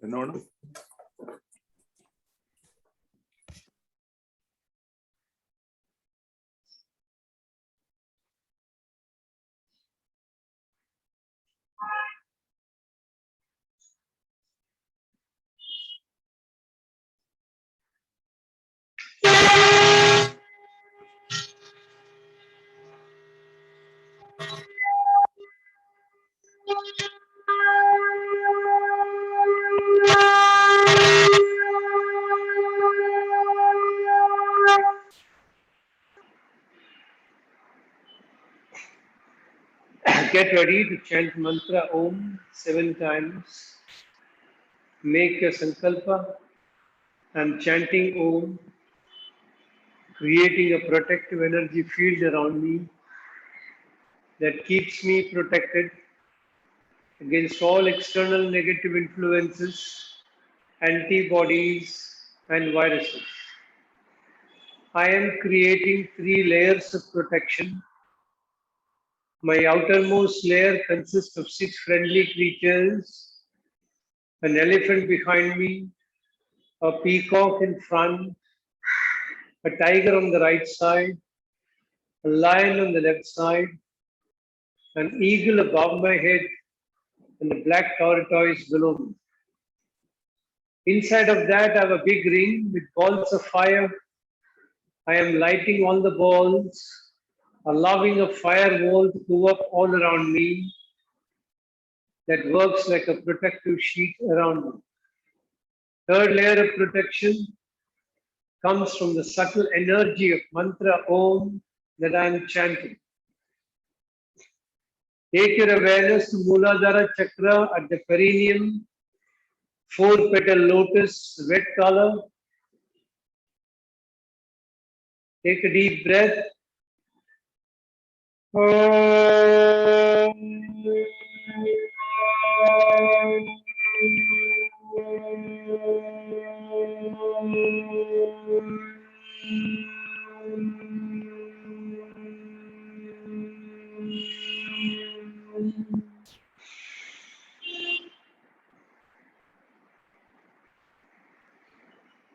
എന്നോണം Get ready to chant mantra Om 7 times. Make your sankalpa. I'm chanting Om, creating a protective energy field around me that keeps me protected against all external negative influences, antibodies, and viruses. I am creating 3 layers of protection. My outermost layer consists of 6 friendly creatures, an elephant behind me, a peacock in front, a tiger on the right side, a lion on the left side, an eagle above my head, and a black tortoise below me. Inside of that, I have a big ring with balls of fire. I am lighting all the balls, allowing a firewall to go up all around me that works like a protective sheet around me. Third layer of protection comes from the subtle energy of mantra Om that I am chanting. Take your awareness to Mooladhara Chakra at the perineum, 4-petal lotus, red color. Take a deep breath.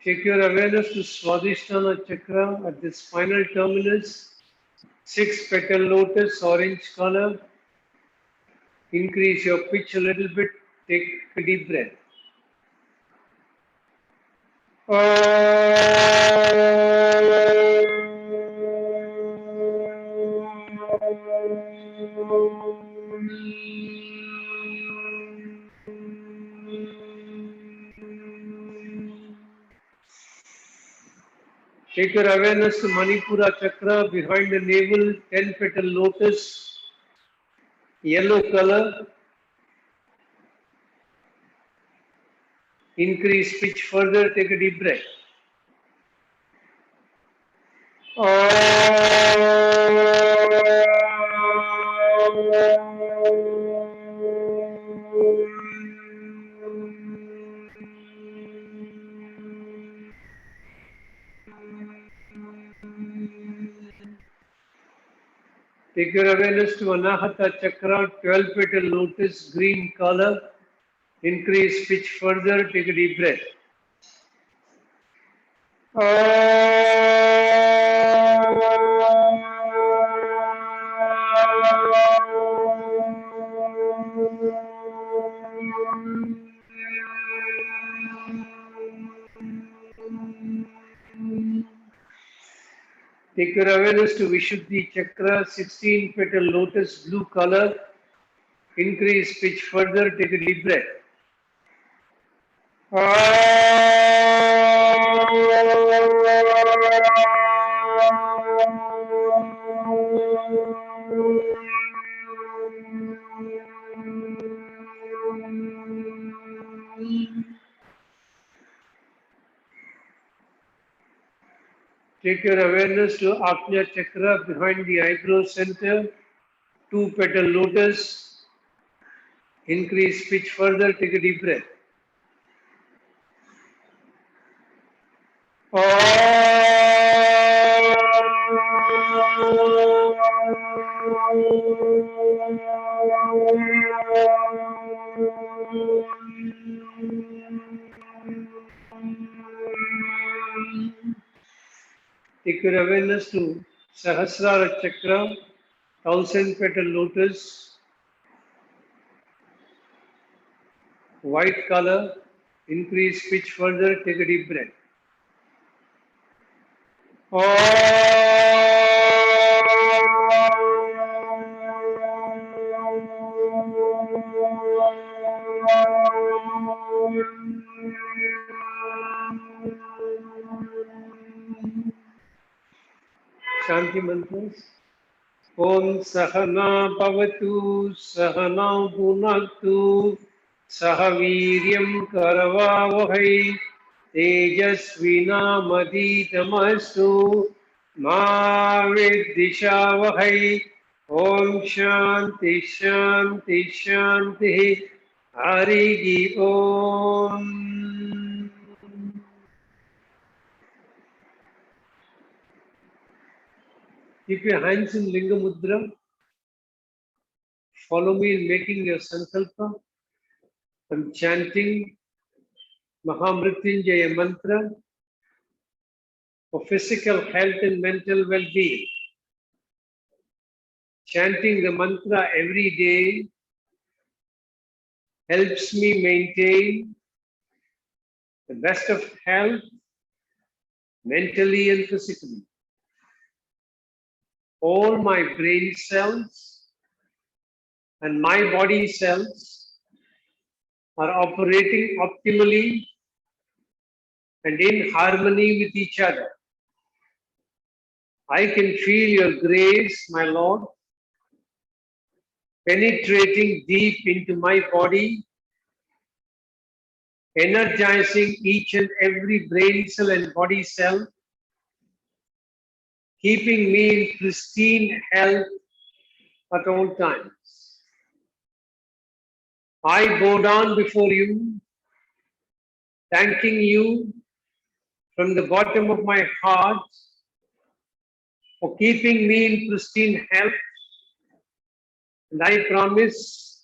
Take your awareness to Swadhisthana Chakra at the spinal terminus, 6-petal lotus, orange color. Increase your pitch a little bit. Take a deep breath. Take your awareness to Manipura Chakra behind the navel, 10-petal lotus, yellow color. Increase pitch further, take a deep breath. Take your awareness to Anahata Chakra, 12-petal lotus, green color. Increase pitch further, take a deep breath. Take your awareness to Vishuddhi Chakra, 16-petal lotus, blue color. Increase pitch further, take a deep breath. Take your awareness to Ajna Chakra behind the eyebrow center, 2-petal lotus. Increase pitch further, take a deep breath. your awareness to Sahasrara Chakra, 1000 petal lotus, white color. Increase pitch further, take a deep breath. Shanti mantras. Om Sahana Bhavatu Sahana Bhunaktu Sahaviryam Karavavahai Tejasvinamaditamastु Ma Viddhishavahai. Om Shanti Shanti Shanti Hari Om. Keep your hands in Linga Mudra. Follow me in making your sankalpa. I'm chanting Mahamrityunjaya mantra for physical health and mental well-being. Chanting the mantra every day helps me maintain the best of health mentally and physically. All my brain cells and my body cells are operating optimally and in harmony with each other. I can feel your grace, my Lord, penetrating deep into my body, energizing each and every brain cell and body cell, keeping me in pristine health at all times. I bow down before you, thanking you from the bottom of my heart for keeping me in pristine health. And I promise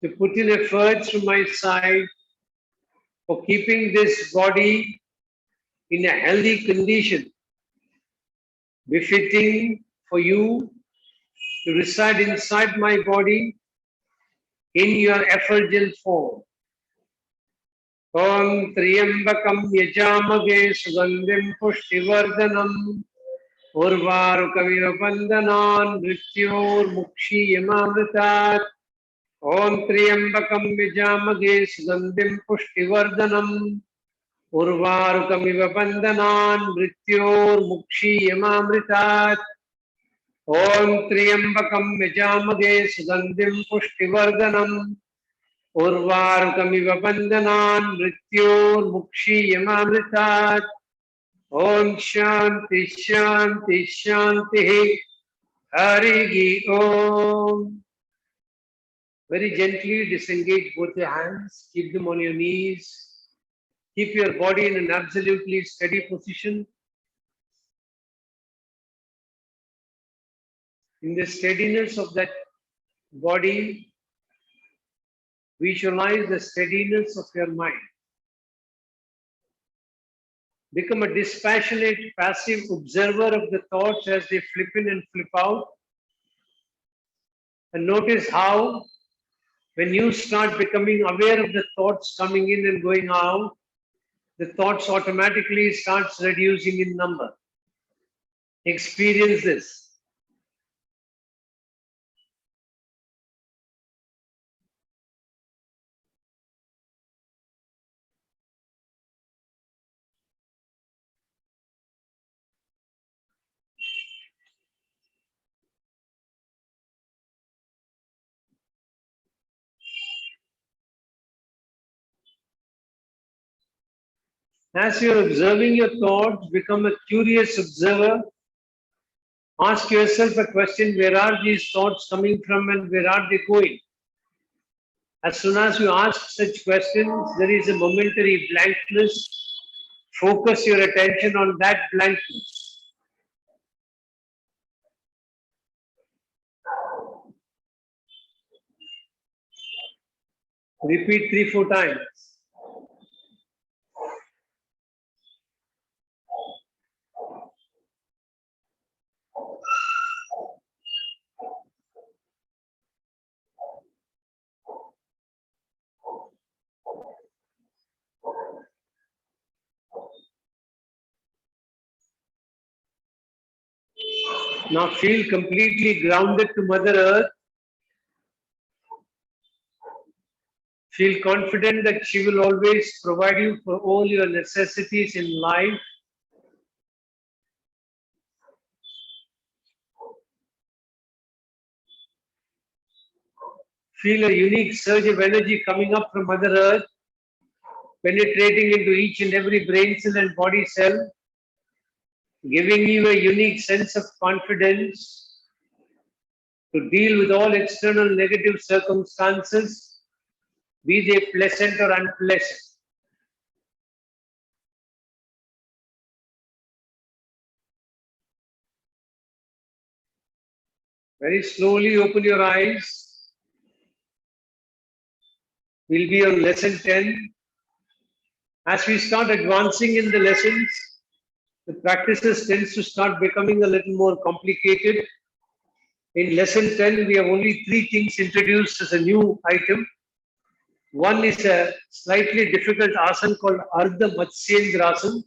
to put in efforts from my side for keeping this body in a healthy condition, befitting for you to reside inside my body in your effulgent form. Om Triyambakam Yajamage Sugandhim Pushtivardhanam Urvarukamiva Bandhanan Mrityor Mukshiyamamritat. Om Triyambakam Yajamage Sugandhim Pushtivardhanam Urvarukamiva Bandhanan Mrityor Mukshiyamamritat. Om Triyambakam Yajamage Sugandhim Pushtivardhanam Urvarukamiva Bandhanan Mrityor Mukshiyamamritat. Om Shanti Shanti Shanti Hari Om. Very gently disengage both your hands, keep them on your knees. Keep your body in an absolutely steady position. In the steadiness of that body, visualize the steadiness of your mind. Become a dispassionate, passive observer of the thoughts as they flip in and flip out. And notice how, when you start becoming aware of the thoughts coming in and going out, the thoughts automatically starts reducing in number. Experience this. As you're observing your thoughts, become a curious observer. Ask yourself a question, where are these thoughts coming from and where are they going? As soon as you ask such questions, there is a momentary blankness. Focus your attention on that blankness. Repeat 3-4 times. Now feel completely grounded to Mother Earth. Feel confident that she will always provide you for all your necessities in life. Feel a unique surge of energy coming up from Mother Earth, penetrating into each and every brain cell and body cell, giving you a unique sense of confidence to deal with all external negative circumstances, be they pleasant or unpleasant. Very slowly open your eyes. We'll be on lesson 10. As we start advancing in the lessons, the practices tends to start becoming a little more complicated. In lesson 10, we have only 3 things introduced as a new item. One is a slightly difficult asana called Ardha Matsyendrasana.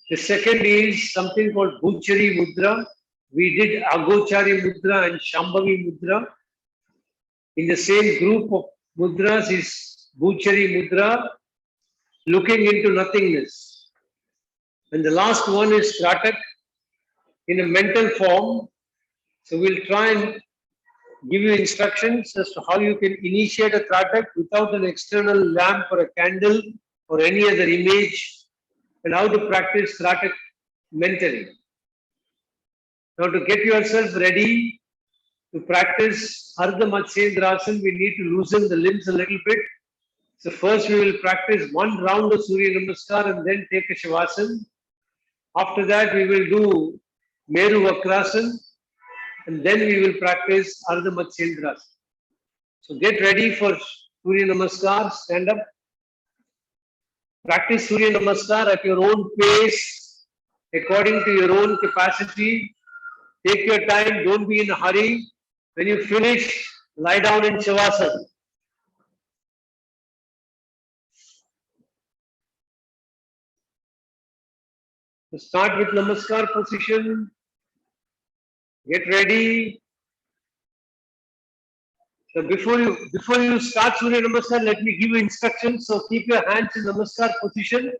The second is something called Bhuchari Mudra. We did Agochari Mudra and Shambhavi Mudra. In the same group of mudras is Bhuchari Mudra, looking into nothingness. And the last one is Tratak in a mental form. So we'll try and give you instructions as to how you can initiate a Tratak without an external lamp or a candle or any other image, and how to practice Tratak mentally. Now to get yourself ready to practice Ardha Matsyendrasana, we need to loosen the limbs a little bit. So first we will practice one round of Surya Namaskar and then take a Shavasana. After that we will do Meru Vakrasana and then we will practice Ardha Matsyendrasana. So get ready for Surya Namaskar, stand up. Practice Surya Namaskar at your own pace, according to your own capacity. Take your time, don't be in a hurry. When you finish, lie down in Shavasana. So start with Namaskar position. Get ready. So before you start Surya Namaskar, let me give you instructions. So keep your hands in Namaskar position.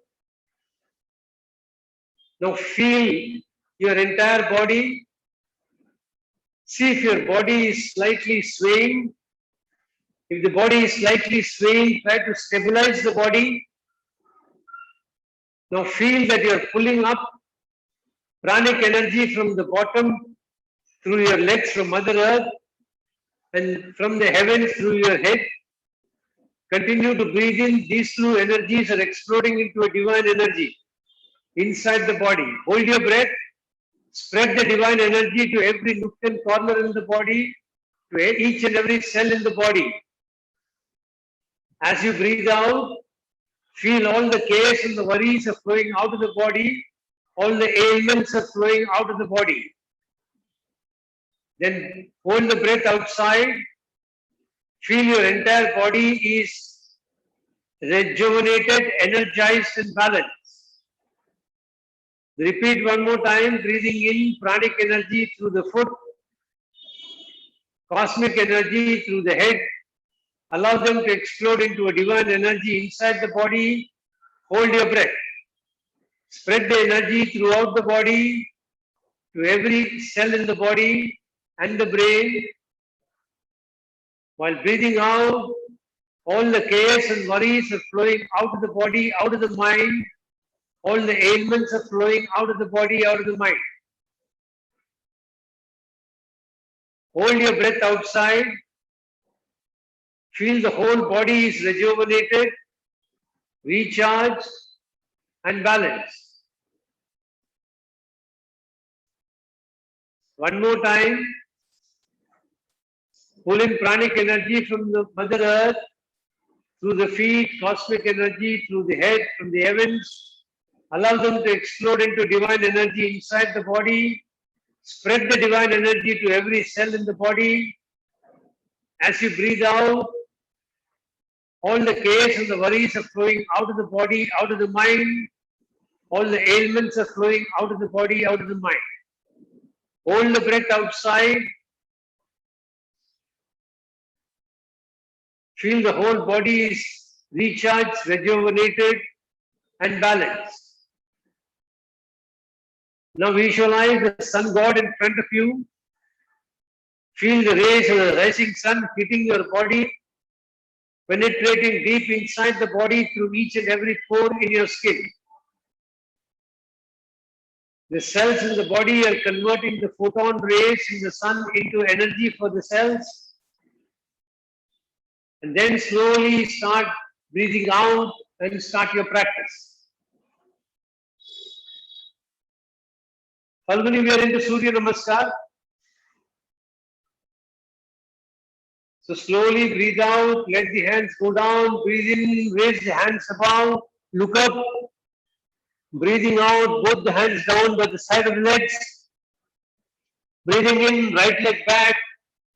Now feel your entire body. See if your body is slightly swaying. If the body is slightly swaying, try to stabilize the body. Now feel that you are pulling up pranic energy from the bottom through your legs from Mother Earth and from the heavens through your head. Continue to breathe in. These two energies are exploding into a divine energy inside the body. Hold your breath. Spread the divine energy to every nook and corner in the body, to each and every cell in the body. As you breathe out, feel all the cares and the worries are flowing out of the body. All the ailments are flowing out of the body. Then hold the breath outside. Feel your entire body is rejuvenated, energized, and balanced. Repeat one more time, breathing in pranic energy through the foot, cosmic energy through the head. Allow them to explode into a divine energy inside the body. Hold your breath. Spread the energy throughout the body to every cell in the body and the brain. While breathing out, all the cares and worries are flowing out of the body, out of the mind. All the ailments are flowing out of the body, out of the mind. Hold your breath outside. Feel the whole body is rejuvenated, recharged, and balanced. One more time. Pull in pranic energy from the Mother Earth, through the feet, cosmic energy, through the head, from the heavens. Allow them to explode into divine energy inside the body. Spread the divine energy to every cell in the body. As you breathe out, all the cares and the worries are flowing out of the body, out of the mind. All the ailments are flowing out of the body, out of the mind. Hold the breath outside. Feel the whole body is recharged, rejuvenated, and balanced. Now visualize the sun god in front of you. Feel the rays of the rising sun hitting your body, penetrating deep inside the body through each and every pore in your skin. The cells in the body are converting the photon rays in the sun into energy for the cells. And then slowly start breathing out and start your practice. Falguni, we are into Surya Namaskar. So slowly breathe out, let the hands go down, breathe in, raise the hands above, look up, breathing out, both the hands down by the side of the legs, breathing in, right leg back,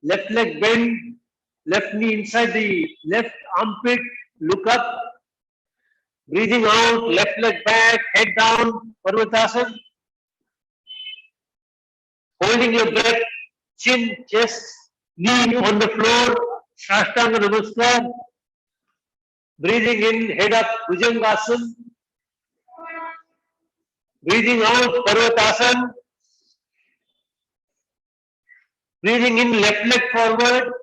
left leg bend, left knee inside the left armpit, look up, breathing out, left leg back, head down, Parvatasana, holding your breath, chin, chest, knee on the floor, Shashtanga Namaskar. Breathing in, head up, Bhujangasana. Breathing out, Parvatasana. Breathing in, left leg forward.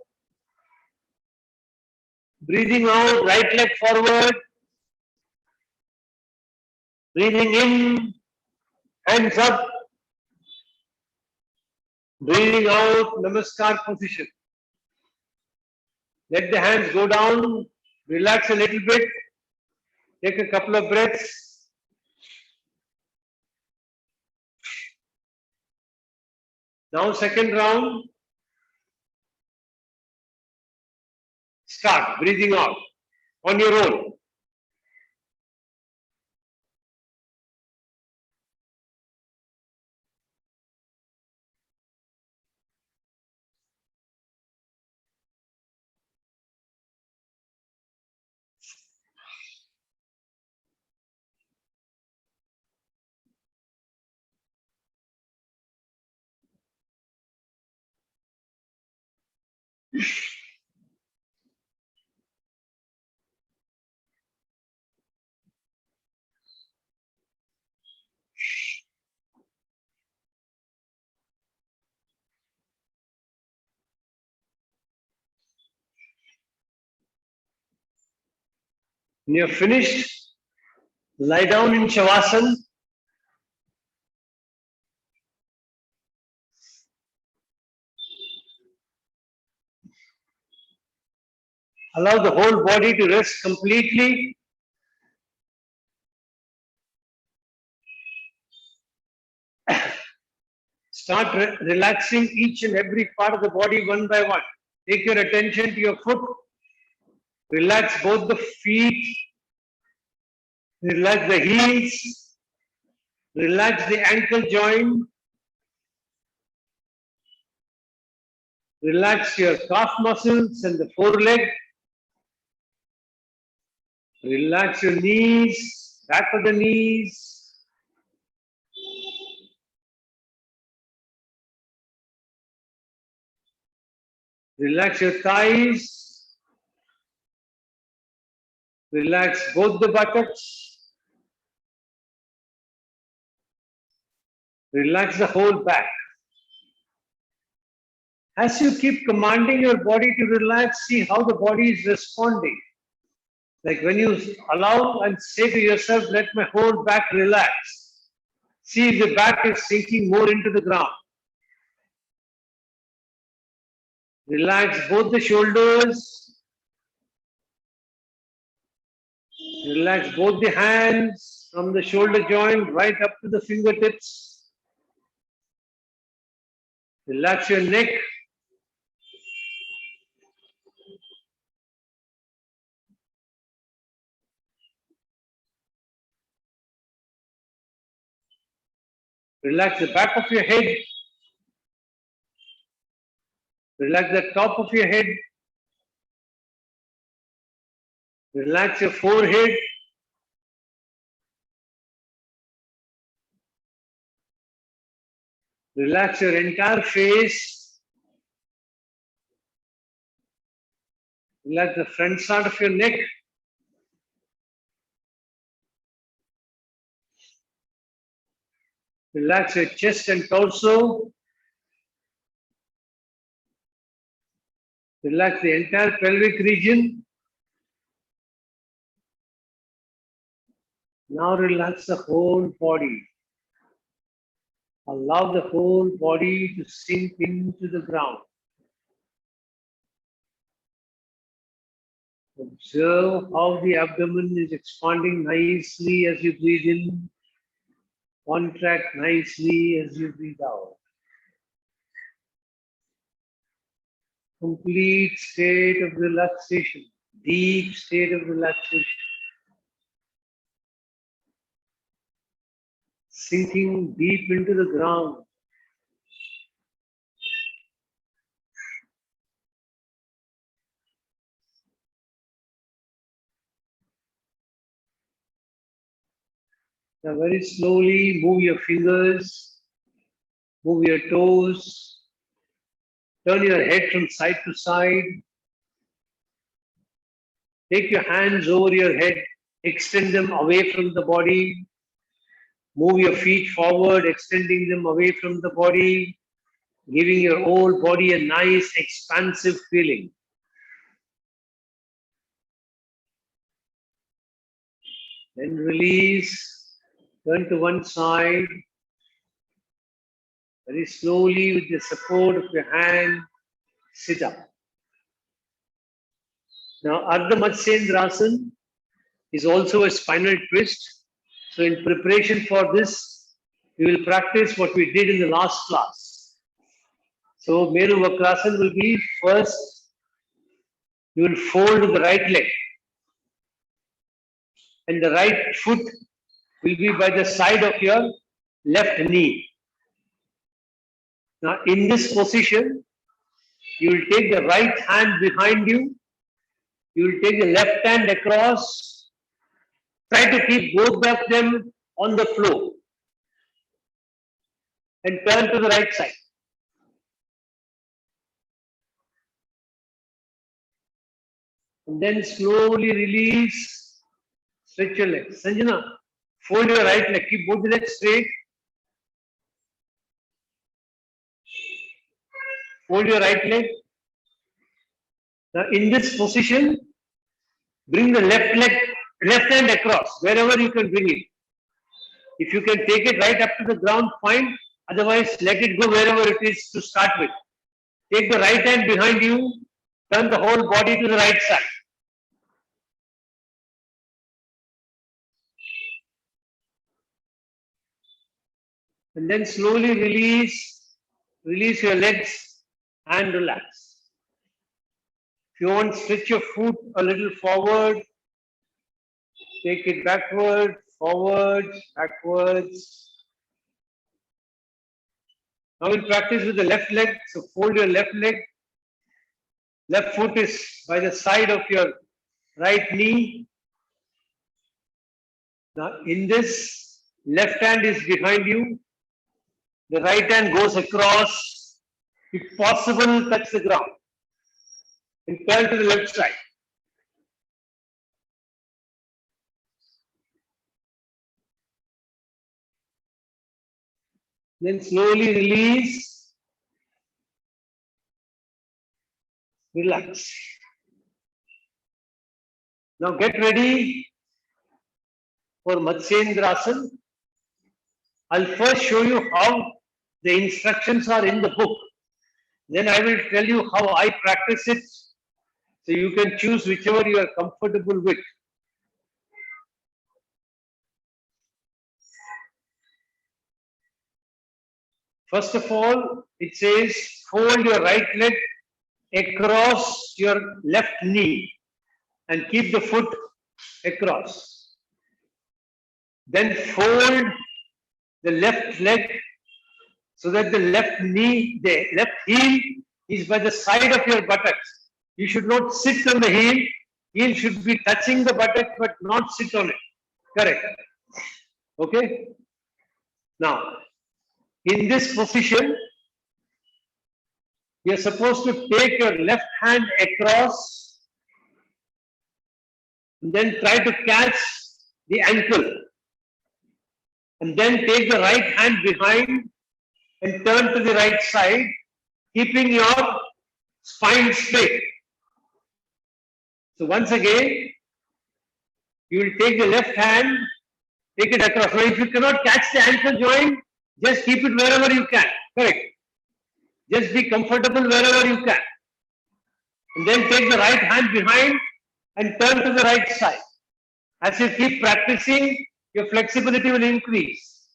Breathing out, right leg forward. Breathing in, hands up. Breathing out, Namaskar position. Let the hands go down. Relax a little bit. Take a couple of breaths. Now second round. Start breathing out on your own. When you're finished, lie down in Shavasana. Allow the whole body to rest completely. Start relaxing each and every part of the body one by one. Take your attention to your foot. Relax both the feet. Relax the heels. Relax the ankle joint. Relax your calf muscles and the foreleg. Relax your knees, back of the knees. Relax your thighs. Relax both the buttocks. Relax the whole back. As you keep commanding your body to relax, see how the body is responding. Like when you allow and say to yourself, let my whole back relax. See if the back is sinking more into the ground. Relax both the shoulders. Relax both the hands from the shoulder joint right up to the fingertips. Relax your neck. Relax the back of your head. Relax the top of your head. Relax your forehead. Relax your entire face. Relax the front side of your neck. Relax your chest and torso. Relax the entire pelvic region. Now relax the whole body. Allow the whole body to sink into the ground. Observe how the abdomen is expanding nicely as you breathe in, contract nicely as you breathe out. Complete state of relaxation, deep state of relaxation. Sinking deep into the ground. Now very slowly move your fingers, move your toes, turn your head from side to side. Take your hands over your head, extend them away from the body. Move your feet forward, extending them away from the body, giving your whole body a nice expansive feeling. Then release, turn to one side. Very slowly, with the support of your hand, sit up. Now, Ardha Matsyendrasana is also a spinal twist. So, in preparation for this, we will practice what we did in the last class. So, Menu Vakrasana will be first, you will fold the right leg, and the right foot will be by the side of your left knee. Now, in this position, you will take the right hand behind you. You will take the left hand across. Try to keep both of them on the floor. And turn to the right side. And then slowly release. Stretch your legs. Sanjana, fold your right leg. Keep both the legs straight. Fold your right leg. Now in this position, bring the left hand across, wherever you can bring it. If you can take it right up to the ground, fine. Otherwise, let it go wherever it is to start with. Take the right hand behind you, turn the whole body to the right side. And then slowly release your legs and relax. If you want, stretch your foot a little forward, take it backward, forwards, backwards. Now we'll practice with the left leg. So fold your left leg. Left foot is by the side of your right knee. Now in this, left hand is behind you. The right hand goes across. If possible, touch the ground. And turn to the left side. Then slowly release. Relax. Now get ready for Matsyendrasana. I'll first show you how the instructions are in the book. Then I will tell you how I practice it. So you can choose whichever you are comfortable with. First of all, it says fold your right leg across your left knee and keep the foot across. Then fold the left leg so that the left knee, the left heel is by the side of your buttocks. You should not sit on the heel. Heel should be touching the buttock but not sit on it. Correct. Okay? Now, In this position, you are supposed to take your left hand across and then try to catch the ankle. And then take the right hand behind and turn to the right side, keeping your spine straight. So once again, you will take the left hand, take it across. Now if you cannot catch the ankle joint, just keep it wherever you can. Correct. Just be comfortable wherever you can. And then take the right hand behind and turn to the right side. As you keep practicing, your flexibility will increase.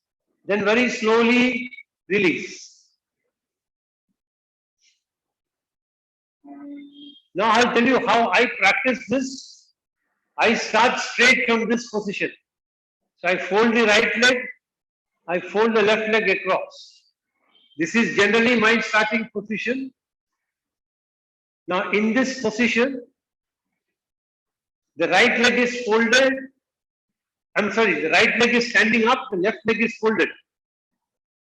Then very slowly release. Now I'll tell you how I practice this. I start straight from this position. So I fold the right leg, I fold the left leg across. This is generally my starting position. Now in this position, the right leg is folded. The right leg is standing up, the left leg is folded.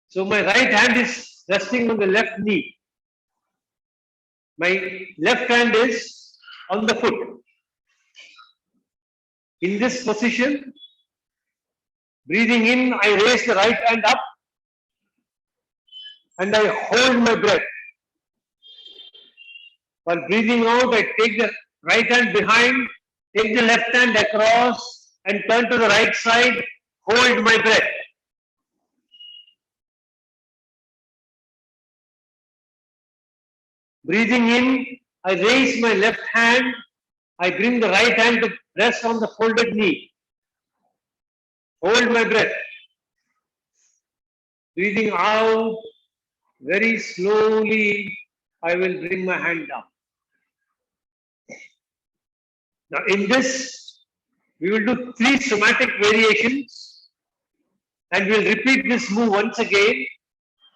So my right hand is resting on the left knee. My left hand is on the foot. In this position, breathing in, I raise the right hand up and I hold my breath. While breathing out, I take the right hand behind, take the left hand across and turn to the right side, hold my breath. Breathing in, I raise my left hand, I bring the right hand to rest on the folded knee. Hold my breath. Breathing out, very slowly, I will bring my hand down. Now in this, we will do 3 somatic variations and we'll repeat this move once again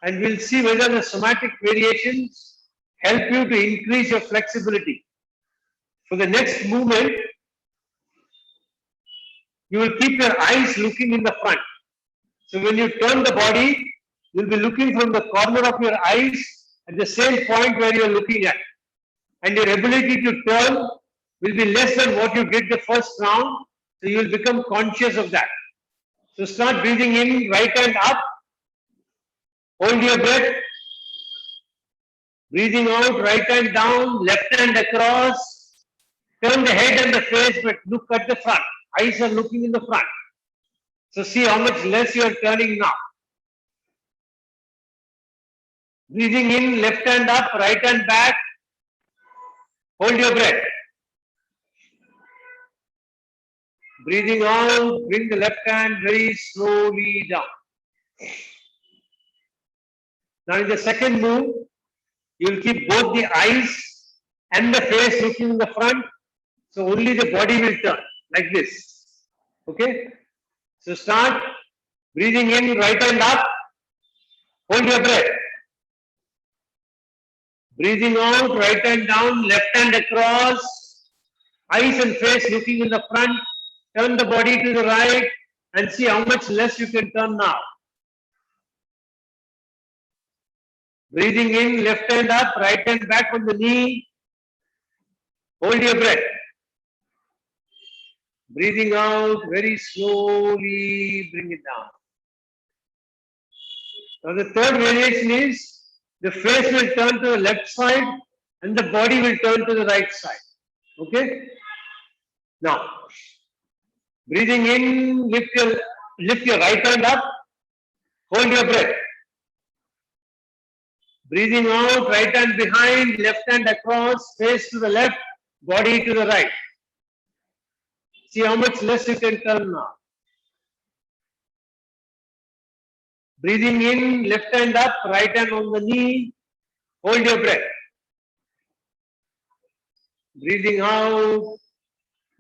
and we'll see whether the somatic variations help you to increase your flexibility. For the next movement, you will keep your eyes looking in the front. So when you turn the body, you'll be looking from the corner of your eyes at the same point where you're looking at. And your ability to turn will be less than what you did the first round. So you'll become conscious of that. So start breathing in, right hand up. Hold your breath. Breathing out, right hand down, left hand across. Turn the head and the face, but look at the front. Eyes are looking in the front. So see how much less you are turning now. Breathing in, left hand up, right hand back. Hold your breath. Breathing out, bring the left hand very slowly down. Now in the second move, you will keep both the eyes and the face looking in the front. So only the body will turn like this. Okay? So start breathing in, right hand up. Hold your breath. Breathing out, right hand down, left hand across. Eyes and face looking in the front. Turn the body to the right and see how much less you can turn now. Breathing in, left hand up, right hand back on the knee. Hold your breath. Breathing out, very slowly bring it down. Now the third variation is the face will turn to the left side and the body will turn to the right side. Okay? Now, breathing in, lift your right hand up, hold your breath. Breathing out, right hand behind, left hand across, face to the left, body to the right. See how much less you can turn now. Breathing in, left hand up, right hand on the knee, hold your breath. Breathing out,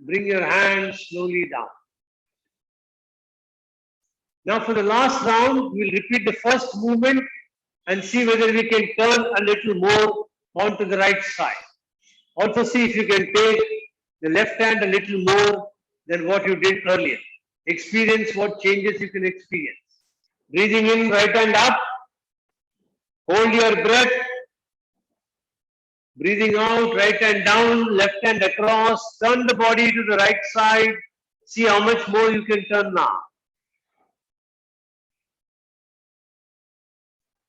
bring your hands slowly down. Now for the last round, we'll repeat the first movement and see whether we can turn a little more onto the right side. Also see if you can take the left hand a little more than what you did earlier. Experience what changes you can experience. Breathing in, right hand up, Hold your breath. Breathing out, right hand down, left hand across. Turn the body to the right side. See how much more you can turn now.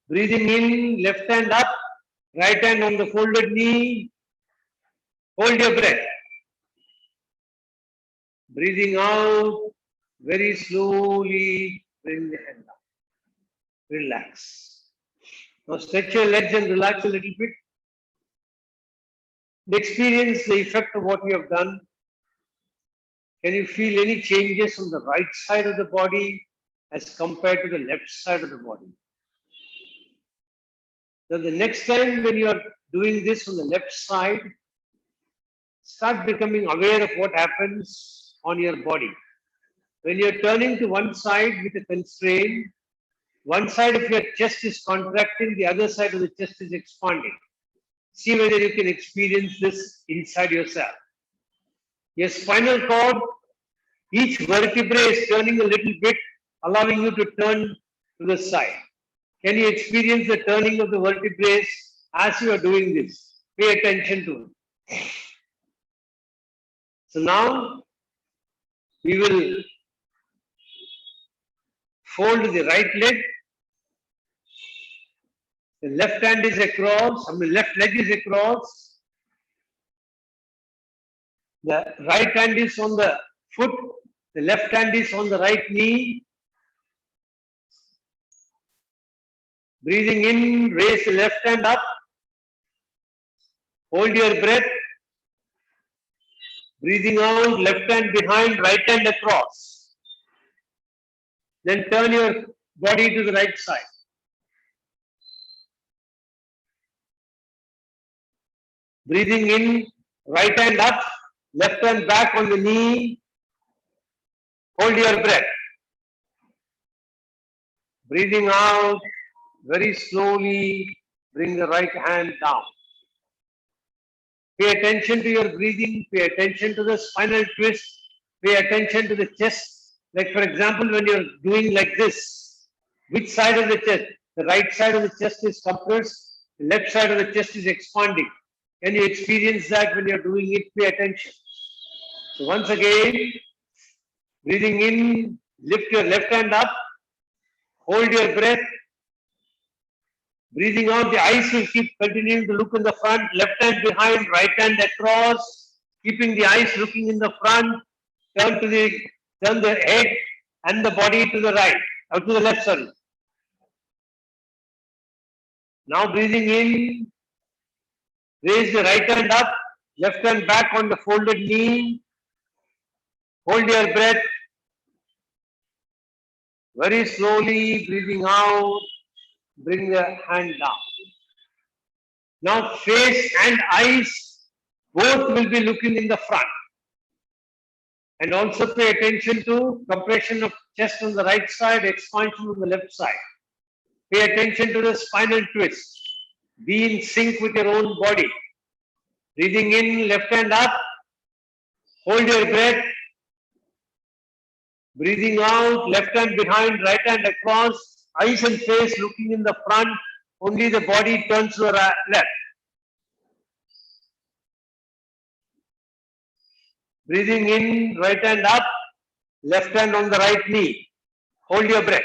Breathing in, left hand up, right hand on the folded knee. Hold your breath. Breathing out, very slowly, bring the hand down. Relax. Now stretch your legs and relax a little bit. Experience the effect of what you have done. Can you feel any changes on the right side of the body as compared to the left side of the body? Then the next time when you are doing this on the left side, start becoming aware of what happens on your body. When you're turning to one side with a constraint, one side of your chest is contracting, the other side of the chest is expanding. See whether you can experience this inside yourself. Your spinal cord, each vertebrae is turning a little bit, allowing you to turn to the side. Can you experience the turning of the vertebrae as you are doing this? Pay attention to it. So now we will fold the right leg. The left hand is across, left leg is across. The right hand is on the foot. The left hand is on the right knee. Breathing in, raise the left hand up. Hold your breath. Breathing out, left hand behind, right hand across. Then turn your body to the right side. Breathing in, right hand up, left hand back on the knee. Hold your breath. Breathing out, very slowly, bring the right hand down. Pay attention to your breathing, pay attention to the spinal twist, pay attention to the chest. Like for example, when you're doing like this, which side of the chest? The right side of the chest is compressed, the left side of the chest is expanding. Can you experience that when you're doing it? Pay attention. So once again, breathing in, lift your left hand up, hold your breath. Breathing out, the eyes will keep continuing to look in the front, left hand behind, right hand across, keeping the eyes looking in the front, turn the head and the body to the right, or to the left, sorry. Now breathing in, raise the right hand up, left hand back on the folded knee, hold your breath, very slowly breathing out, bring the hand down. Now face and eyes, both will be looking in the front. And also pay attention to compression of chest on the right side, expansion on the left side. Pay attention to the spinal twist. Be in sync with your own body. Breathing in, left hand up. Hold your breath. Breathing out, left hand behind, right hand across. Eyes and face looking in the front. Only the body turns to the left. Breathing in, right hand up, left hand on the right knee. Hold your breath.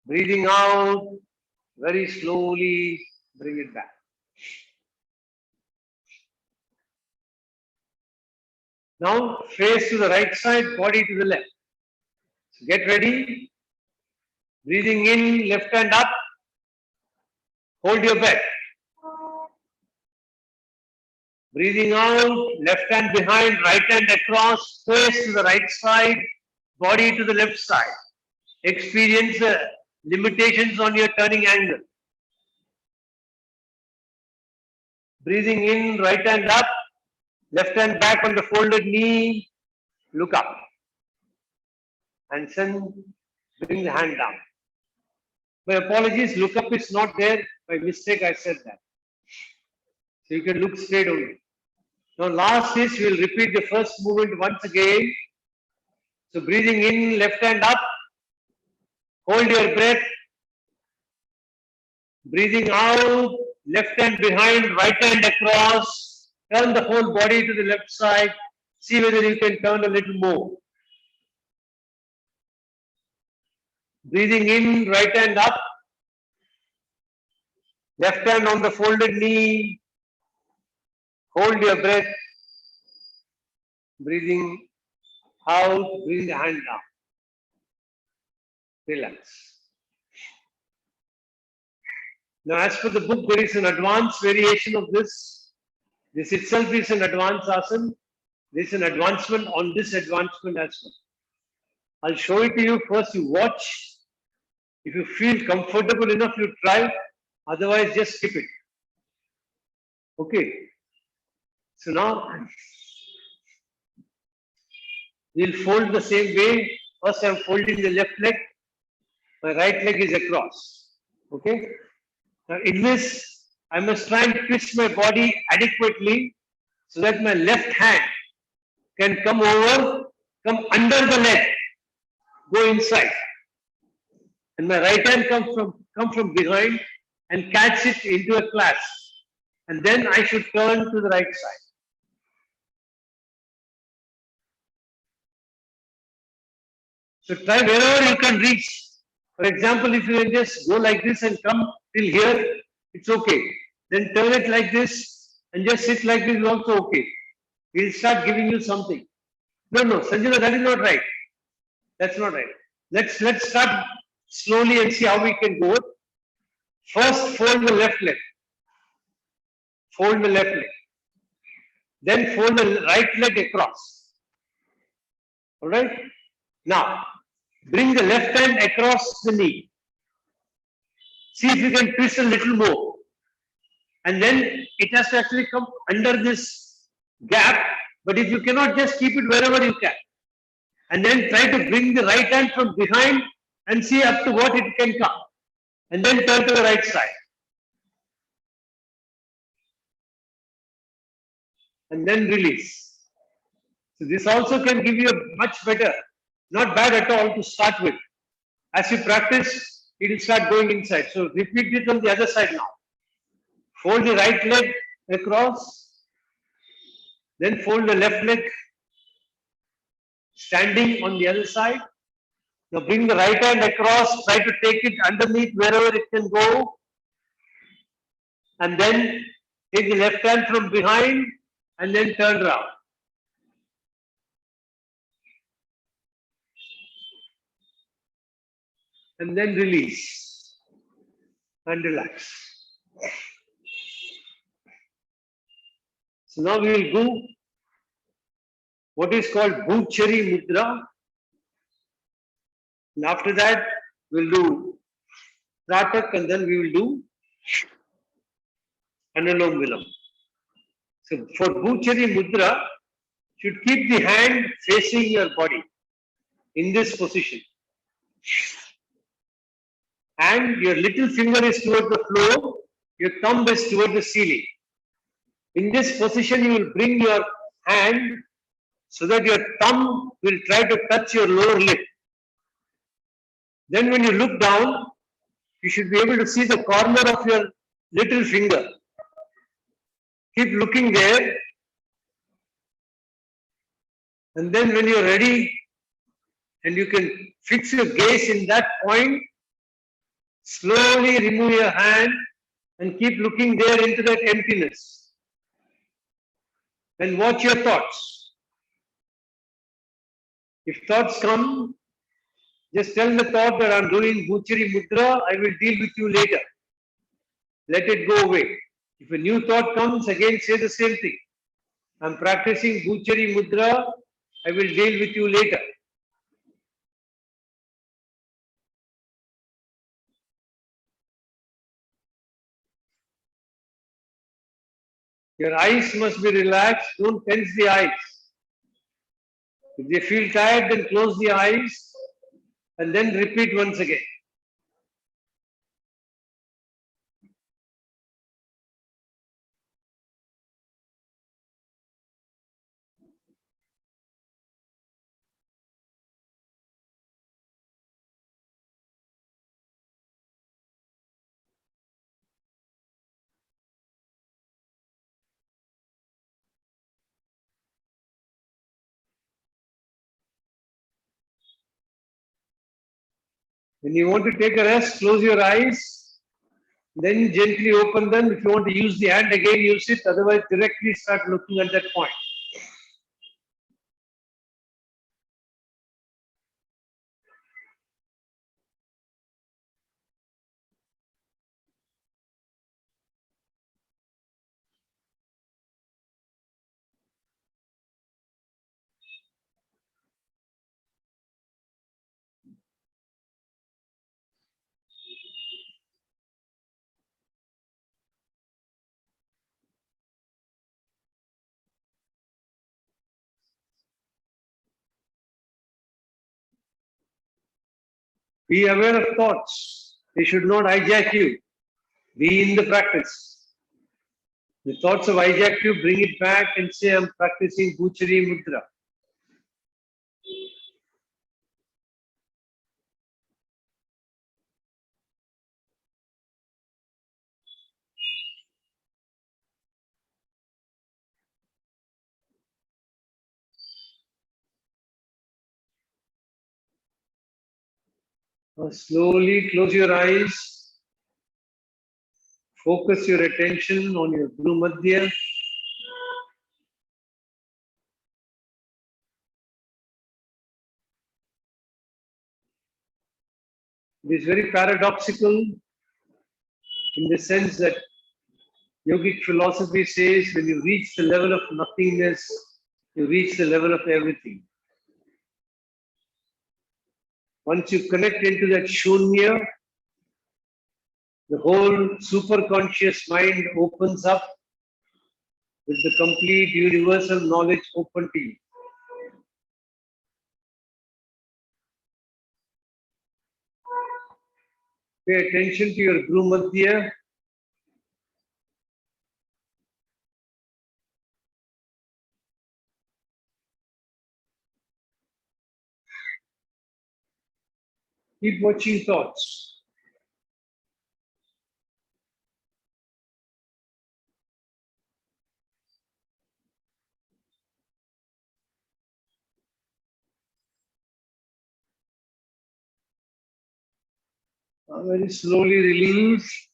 Breathing out, very slowly, bring it back. Now, face to the right side, body to the left. So get ready. Breathing in, left hand up. Hold your breath. Breathing out, left hand behind, right hand across, face to the right side, body to the left side. Experience the limitations on your turning angle. Breathing in, right hand up, left hand back on the folded knee, look up. And then bring the hand down. My apologies, look up is not there. By mistake, I said that. So you can look straight only. Now last is, we'll repeat the first movement once again. So breathing in, left hand up. Hold your breath. Breathing out, left hand behind, right hand across. Turn the whole body to the left side. See whether you can turn a little more. Breathing in, right hand up. Left hand on the folded knee. Hold your breath. Breathing out, bring the hand down. Relax. Now, as per the book, there is an advanced variation of this. This itself is an advanced asana. There is an advancement on this advancement as well. I'll show it to you. First, you watch. If you feel comfortable enough, you try. Otherwise, just skip it. Okay. So now, we'll fold the same way. First, I'm folding the left leg. My right leg is across. Okay. Now, in this, I must try and twist my body adequately so that my left hand can come over, come under the leg, go inside. And my right hand come from behind and catch it into a clasp. And then I should turn to the right side. So try wherever you can reach. For example, if you can just go like this and come till here, it's okay. Then turn it like this and just sit like this is also okay. He'll start giving you something. No, Sanjana, that is not right. That's not right. Let's start slowly and see how we can go. First, fold the left leg. Fold the left leg. Then fold the right leg across. All right. Now, bring the left hand across the knee. See if you can twist a little more. And then it has to actually come under this gap. But if you cannot, just keep it wherever you can. And then try to bring the right hand from behind and see up to what it can come. And then turn to the right side. And then release. So this also can give you a much better, not bad at all to start with. As you practice, it will start going inside. So repeat it on the other side now. Fold the right leg across, then fold the left leg, standing on the other side. Now bring the right hand across, try to take it underneath wherever it can go. And then take the left hand from behind and then turn around. And then release and relax. So now we will do what is called Bhuchari Mudra. And after that, we'll do Pratak and then we will do Anulom Vilam. So for Bhuchari Mudra, you should keep the hand facing your body in this position. And your little finger is toward the floor, your thumb is toward the ceiling. In this position, you will bring your hand so that your thumb will try to touch your lower lip. Then when you look down, you should be able to see the corner of your little finger. Keep looking there. And then when you're ready and you can fix your gaze in that point, slowly remove your hand and keep looking there into that emptiness. And watch your thoughts. If thoughts come, just tell the thought that I'm doing Bhuchari Mudra, I will deal with you later. Let it go away. If a new thought comes, again say the same thing. I'm practicing Bhuchari Mudra, I will deal with you later. Your eyes must be relaxed, don't tense the eyes. If they feel tired, then close the eyes and then repeat once again. When you want to take a rest, close your eyes, then gently open them. If you want to use the hand, again use it. Otherwise, directly start looking at that point. Be aware of thoughts. They should not hijack you. Be in the practice. The thoughts have hijacked you, bring it back and say, I'm practicing Bhuchari Mudra. Now slowly close your eyes. Focus your attention on your Guru Madhya. It is very paradoxical in the sense that yogic philosophy says when you reach the level of nothingness, you reach the level of everything. Once you connect into that shunya, the whole superconscious mind opens up with the complete universal knowledge open to you. Pay attention to your Guru Madhya. Keep watching thoughts. Very slowly release,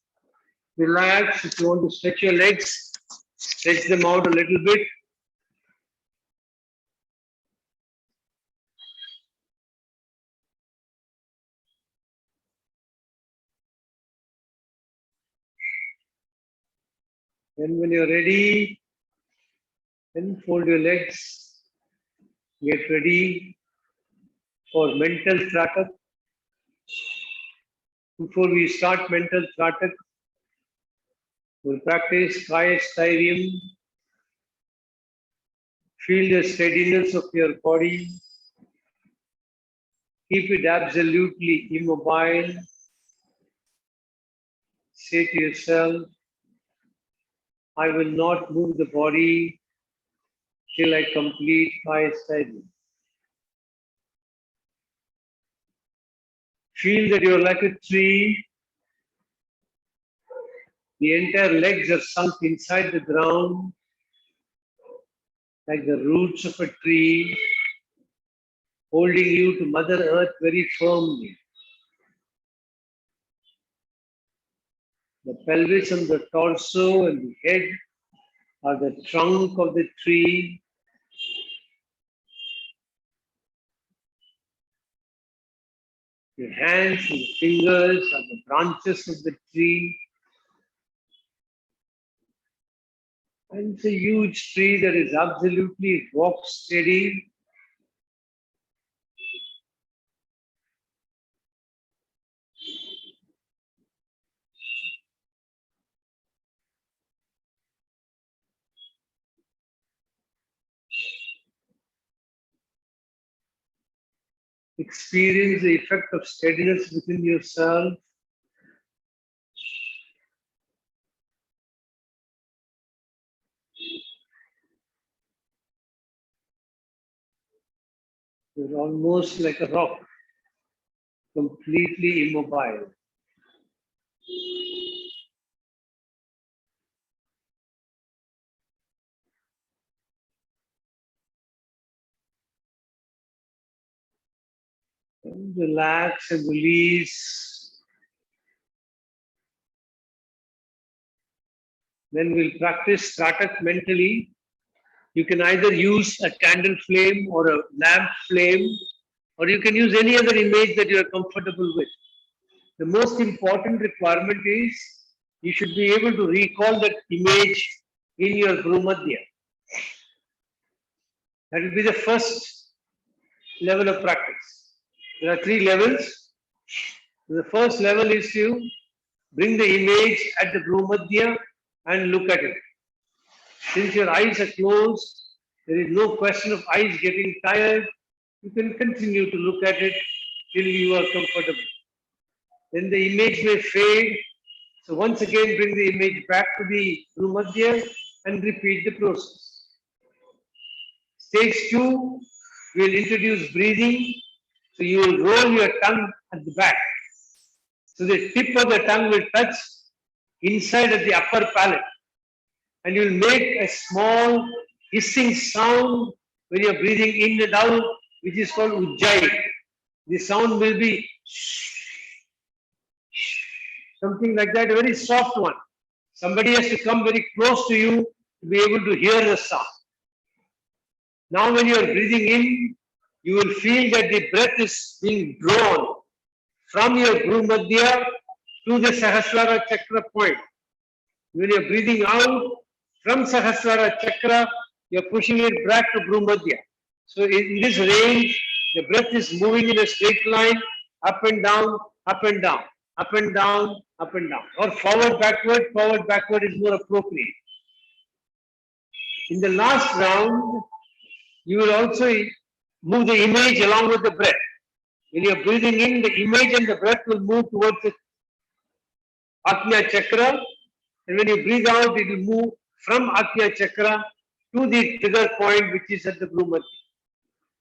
relax. If you want to stretch your legs, stretch them out a little bit. Then when you're ready, then fold your legs. Get ready for mental tratak. Before we start mental tratak, we'll practice Kaya Sthairya. Feel the steadiness of your body. Keep it absolutely immobile. Say to yourself, I will not move the body till I complete Kaya Sthairya. Feel that you're like a tree. The entire legs are sunk inside the ground, like the roots of a tree, holding you to Mother Earth very firmly. The pelvis and the torso and the head are the trunk of the tree. Your hands and fingers are the branches of the tree. And it's a huge tree that is absolutely rock steady. Experience the effect of steadiness within yourself. You're almost like a rock, completely immobile. Relax and release. Then we'll practice Tratak mentally. You can either use a candle flame or a lamp flame, or you can use any other image that you are comfortable with. The most important requirement is you should be able to recall that image in your Bhumadhya. That will be the first level of practice. There are 3 levels. The first level is to bring the image at the Bhumadhya and look at it. Since your eyes are closed, there is no question of eyes getting tired. You can continue to look at it till you are comfortable. Then the image may fade. So once again, bring the image back to the Bhumadhya and repeat the process. Stage 2, we will introduce breathing. So you will roll your tongue at the back. So the tip of the tongue will touch inside of the upper palate. And you will make a small hissing sound when you are breathing in and out, which is called Ujjayi. The sound will be something like that, a very soft one. Somebody has to come very close to you to be able to hear the sound. Now when you are breathing in, you will feel that the breath is being drawn from your Bhumadhya to the Sahasrara Chakra point. When you are breathing out from Sahasrara Chakra, you are pushing it back to Bhumadhya. So in this range, the breath is moving in a straight line, up and down, up and down, up and down, up and down. Or forward, backward is more appropriate. In the last round, you will also move the image along with the breath. When you are breathing in, the image and the breath will move towards the Ajna Chakra. And when you breathe out, it will move from Ajna Chakra to the trigger point, which is at the Bhumadhya.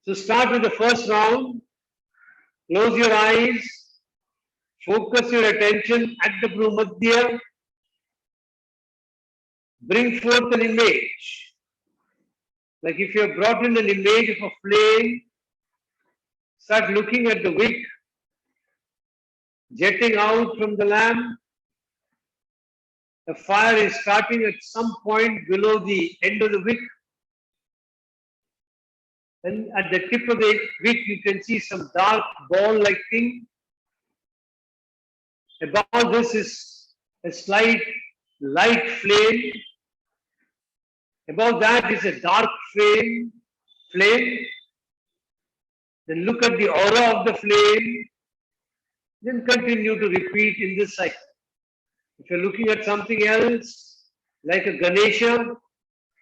So start with the first round. Close your eyes. Focus your attention at the Bhumadhya. Bring forth an image. Like if you have brought in an image of a flame, start looking at the wick jetting out from the lamp. The fire is starting at some point below the end of the wick. And at the tip of the wick, you can see some dark ball-like thing. Above this is a slight light flame. Above that is a dark flame. Then look at the aura of the flame. Then continue to repeat in this cycle. If you're looking at something else, like a Ganesha,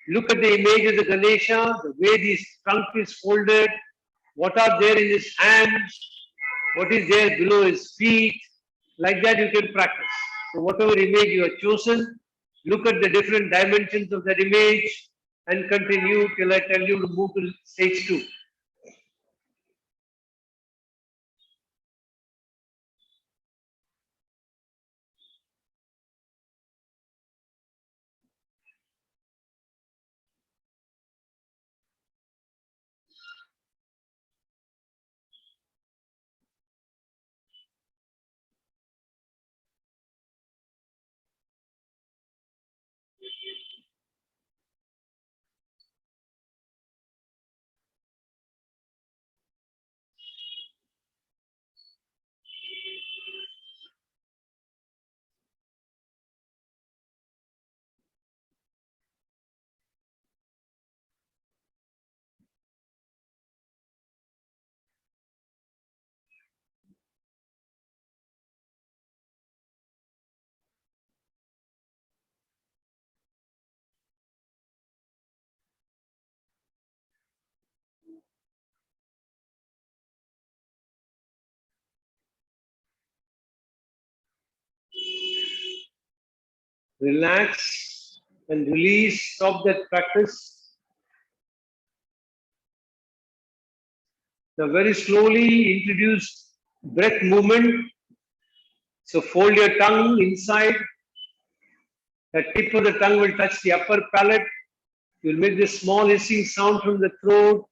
look at the image of the Ganesha, the way his trunk is folded, what are there in his hands, what is there below his feet. Like that you can practice. So whatever image you have chosen, look at the different dimensions of that image and continue till I tell you to move to stage 2. Relax and release. Stop that practice. Now very slowly introduce breath movement. So fold your tongue inside. The tip of the tongue will touch the upper palate. You'll make this small hissing sound from the throat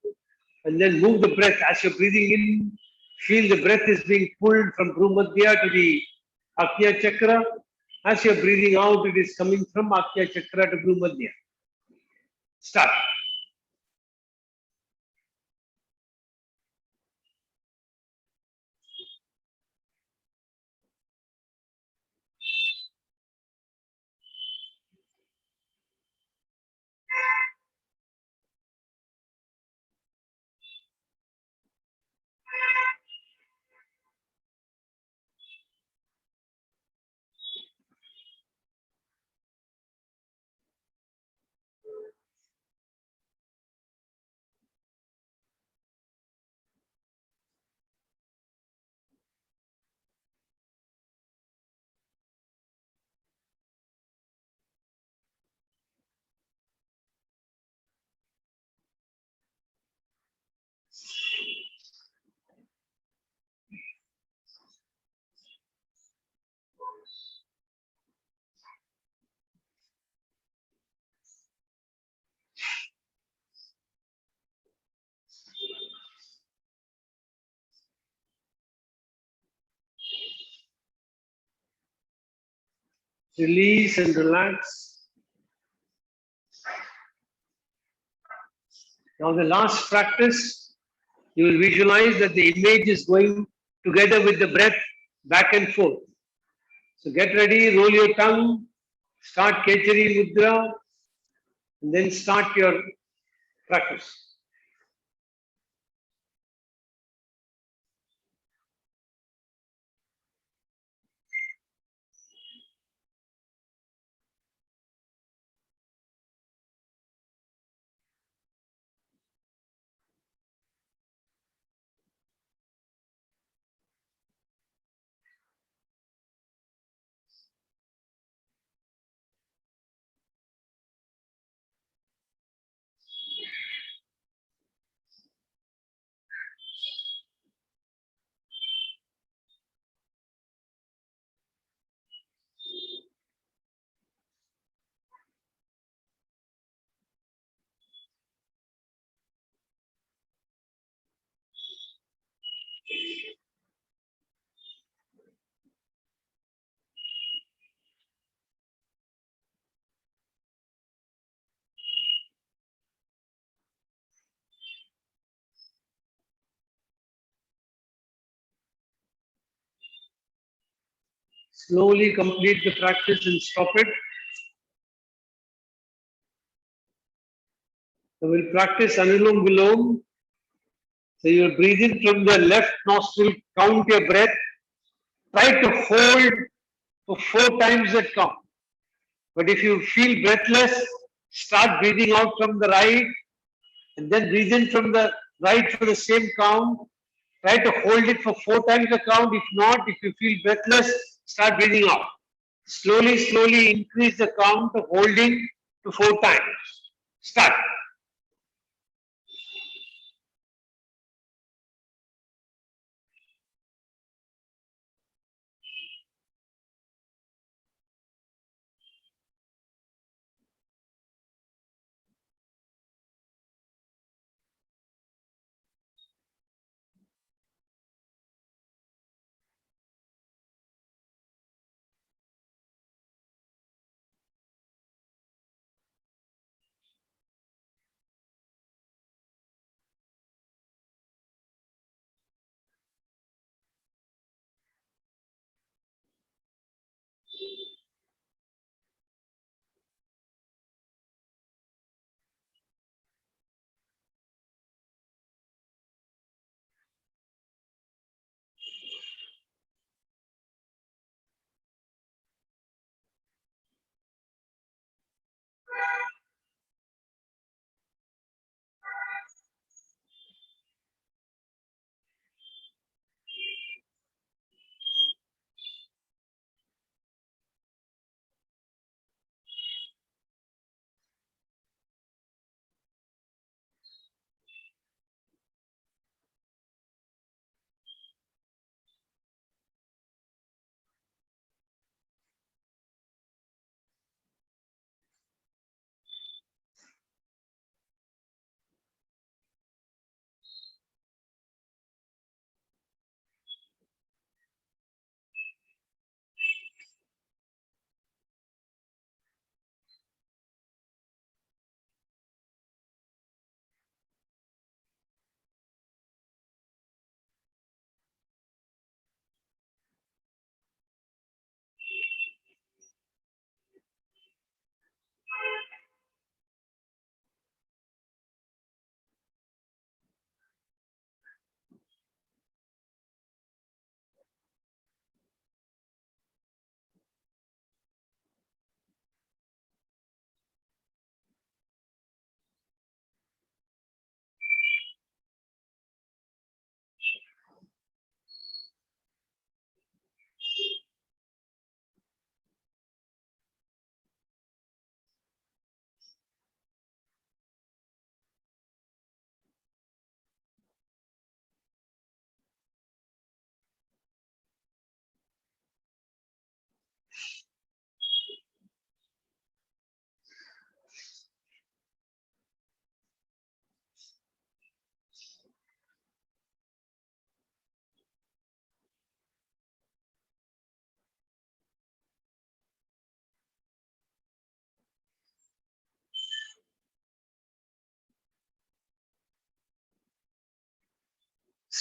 and then move the breath as you're breathing in. Feel the breath is being pulled from Bhumadhya to the Akya Chakra. As you're breathing out, it is coming from Akya Chakra to Bhumadhya. Start. Release and relax. Now, the last practice, you will visualize that the image is going together with the breath back and forth. So, get ready, roll your tongue, start Kechari Mudra, and then start your practice. Slowly complete the practice and stop it. So we'll practice Anulom Vilom. So you're breathing from the left nostril, count your breath. Try to hold for 4 times that count. But if you feel breathless, start breathing out from the right and then breathe in from the right for the same count. Try to hold it for 4 times the count. If not, if you feel breathless, start breathing out. Slowly, slowly increase the count of holding to 4 times. Start.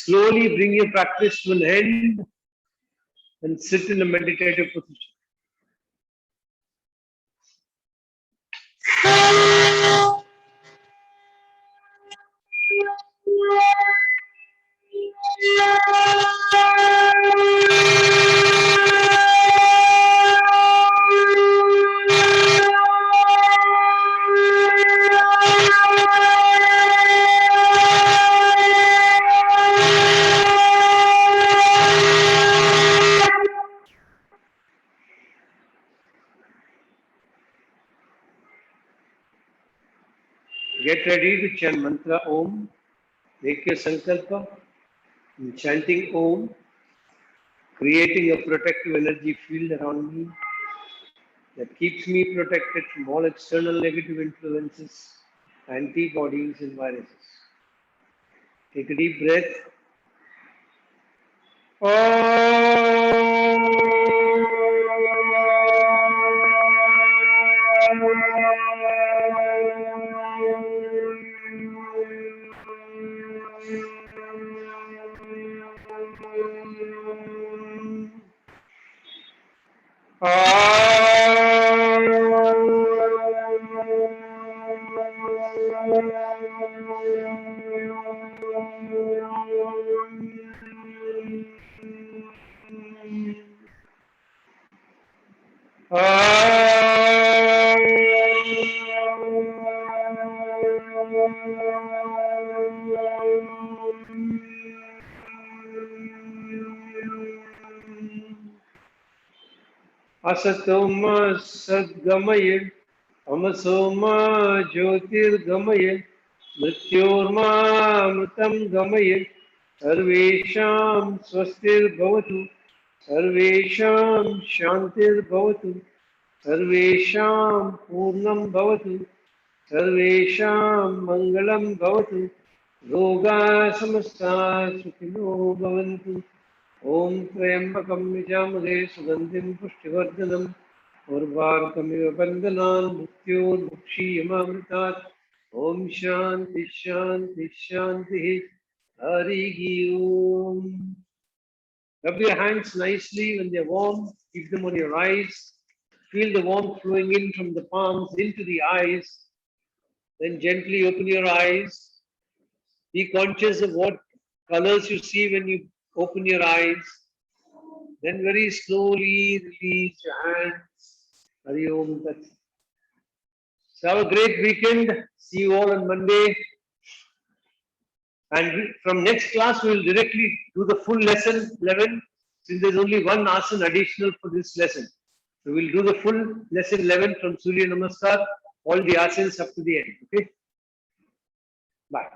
slowly bring your practice to an end and sit in a meditative position. Get ready to chant mantra Om. Make your sankalpa in chanting Om, creating a protective energy field around me that keeps me protected from all external negative influences, antibodies, and viruses. Take a deep breath. Asatoma Sadgamaya Amasoma Jyotirgamaya Mrityorma Mritam Gamaya Sarvesham Swastir Bhavatu Sarvesham Shantir Bhavatu Sarvesham Purnam Bhavatu Sarvesham Mangalam Bhavatu Roga Samasta Sukhino Bhavantu Om Trayambakam Yajamade Sugandhim Pushtivardanam Urvarkamiva Bandhanan Mrityor Mukshiyamamritat Om Shanti Shanti Shanti Hari Om. Rub your hands nicely when they're warm. Keep them on your eyes. Feel the warmth flowing in from the palms into the eyes. Then gently open your eyes. Be conscious of what colors you see when you open your eyes. Then very slowly release your hands. Hari Om Tat. So have a great weekend. See you all on Monday. And from next class, we will directly do the full lesson 11, since there's only one asana additional for this lesson. So we'll do the full lesson 11 from Surya Namaskar, all the asanas up to the end. Okay? Bye.